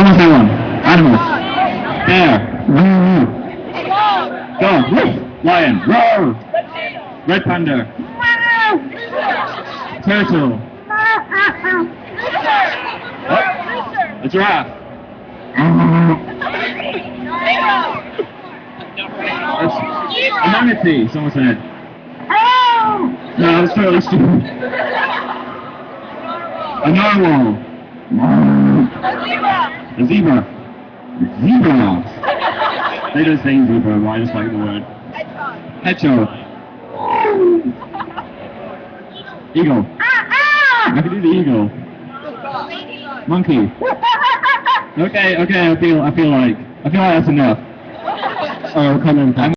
Almost that one. Animals. Bear. Dog. Woof. Lion. Roar. Red panda. Turtle. What? A giraffe. A manatee, someone said. No, that's totally stupid. A narwhal. A zebra. Zebra. They don't say zebra, but I just like the word. Hedgehog. Eagle. I can do the eagle. Monkey. Okay, I feel like that's enough. Oh, come on.